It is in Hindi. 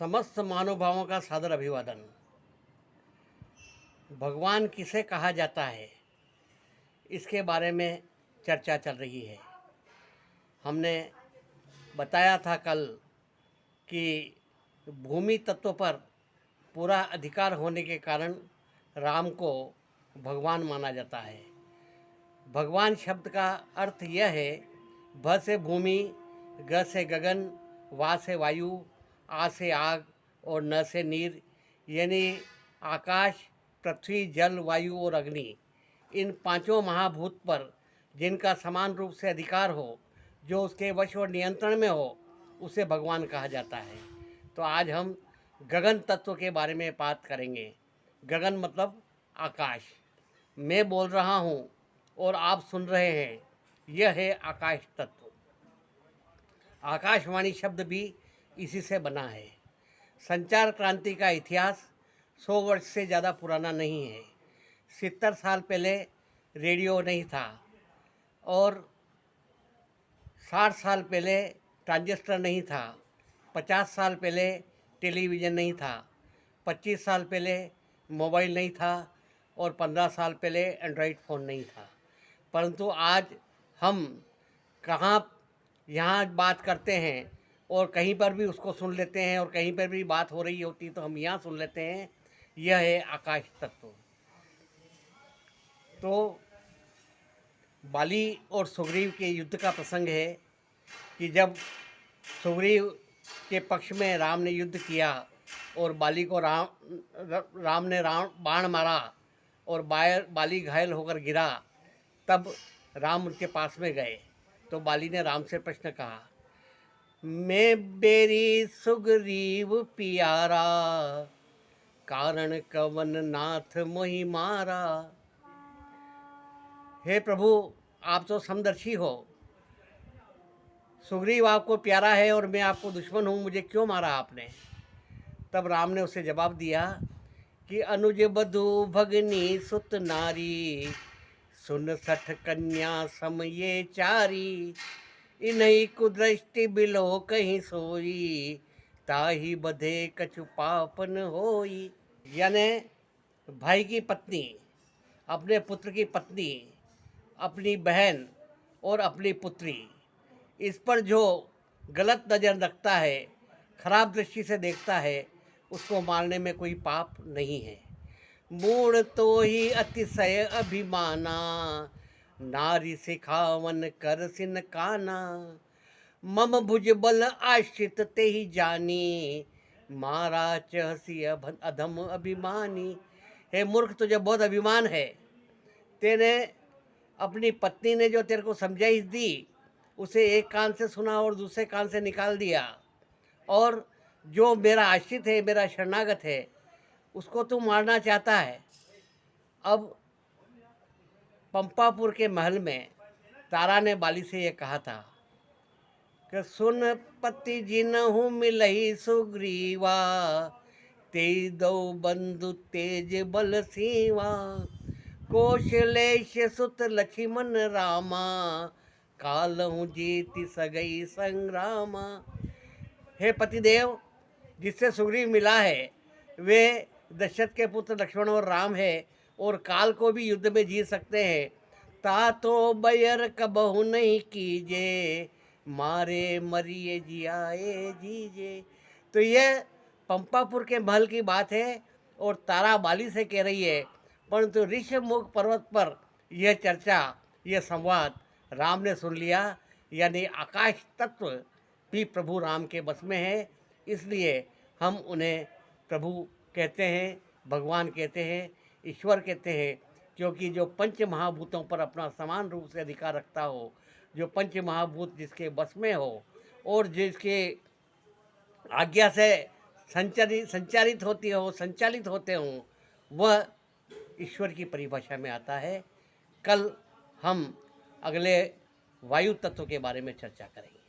समस्त महानुभावों का सादर अभिवादन। भगवान किसे कहा जाता है, इसके बारे में चर्चा चल रही है। हमने बताया था कल कि भूमि तत्व पर पूरा अधिकार होने के कारण राम को भगवान माना जाता है। भगवान शब्द का अर्थ यह है, भ से भूमि, ग से गगन, वा से वायु, आ से आग और न से नीर, यानी आकाश, पृथ्वी, जल, वायु और अग्नि। इन पांचों महाभूत पर जिनका समान रूप से अधिकार हो, जो उसके वश और नियंत्रण में हो, उसे भगवान कहा जाता है। तो आज हम गगन तत्व के बारे में बात करेंगे। गगन मतलब आकाश। मैं बोल रहा हूँ और आप सुन रहे हैं, यह है आकाश तत्व। आकाशवाणी शब्द भी इसी से बना है। संचार क्रांति का इतिहास 100 वर्ष से ज़्यादा पुराना नहीं है। 70 साल पहले रेडियो नहीं था और 60 साल पहले ट्रांजिस्टर नहीं था। 50 साल पहले टेलीविज़न नहीं था। 25 साल पहले मोबाइल नहीं था और 15 साल पहले एंड्रॉयड फ़ोन नहीं था। परंतु आज हम यहाँ बात करते हैं और कहीं पर भी उसको सुन लेते हैं, और कहीं पर भी बात हो रही होती तो हम यहाँ सुन लेते हैं। यह है आकाश तत्व। तो बाली और सुग्रीव के युद्ध का प्रसंग है कि जब सुग्रीव के पक्ष में राम ने युद्ध किया और बाली को राम ने बाण मारा और बाली घायल होकर गिरा, तब राम उनके पास में गए। तो बाली ने राम से प्रश्न कहा, मैं बेरी सुग्रीव पियारा, कारण कवन नाथ मोहि मारा। हे प्रभु, आप तो समदर्शी हो। सुग्रीव आपको प्यारा है और मैं आपको दुश्मन हूँ, मुझे क्यों मारा आपने? तब राम ने उसे जवाब दिया कि अनुज बधु भगनी सुत नारी, सुन 60 कन्या सम ये चारी, इन्हीं कुदृष्टि बिलो कहीं सोई, ताही बधे कछु पापन होई। यानी भाई की पत्नी, अपने पुत्र की पत्नी, अपनी बहन और अपनी पुत्री, इस पर जो गलत नज़र रखता है, खराब दृष्टि से देखता है, उसको मारने में कोई पाप नहीं है। मूढ़ तो ही अतिशय अभिमाना, नारी सिखावन कर सिन काना, मम भुज बल आश्रित ते ही जानी, मारा चहसी अधम अभिमानी। हे मूर्ख, तुझे बहुत अभिमान है। तेने अपनी पत्नी ने जो तेरे को समझाइश दी, उसे एक कान से सुना और दूसरे कान से निकाल दिया, और जो मेरा आश्रित है, मेरा शरणागत है, उसको तू मारना चाहता है। अब पंपापुर के महल में तारा ने बाली से ये कहा था कि सुन पति जिनहु मिलहि सुग्रीवा, ते दो बंधु तेज बल सीवा, कौशलेश सुत लक्ष्मण रामा, कालहु जीति सगई संग्रामा। हे पतिदेव, जिससे सुग्रीव मिला है वे दशरथ के पुत्र लक्ष्मण और राम है, और काल को भी युद्ध में जीत सकते हैं। ता तो बैर कबहु नहीं कीजे, मारे मरिए जियाए जीजे। तो यह पंपापुर के महल की बात है और तारा बाली से कह रही है। परंतु ऋषमुख पर्वत पर यह चर्चा, यह संवाद राम ने सुन लिया। यानी आकाश तत्व भी प्रभु राम के बस में है, इसलिए हम उन्हें प्रभु कहते हैं, भगवान कहते हैं, ईश्वर कहते हैं। क्योंकि जो पंच महाभूतों पर अपना समान रूप से अधिकार रखता हो, जो पंच महाभूत जिसके बस में हो और जिसके आज्ञा से संचालित होते हों, वह ईश्वर की परिभाषा में आता है। कल हम अगले वायु तत्व के बारे में चर्चा करेंगे।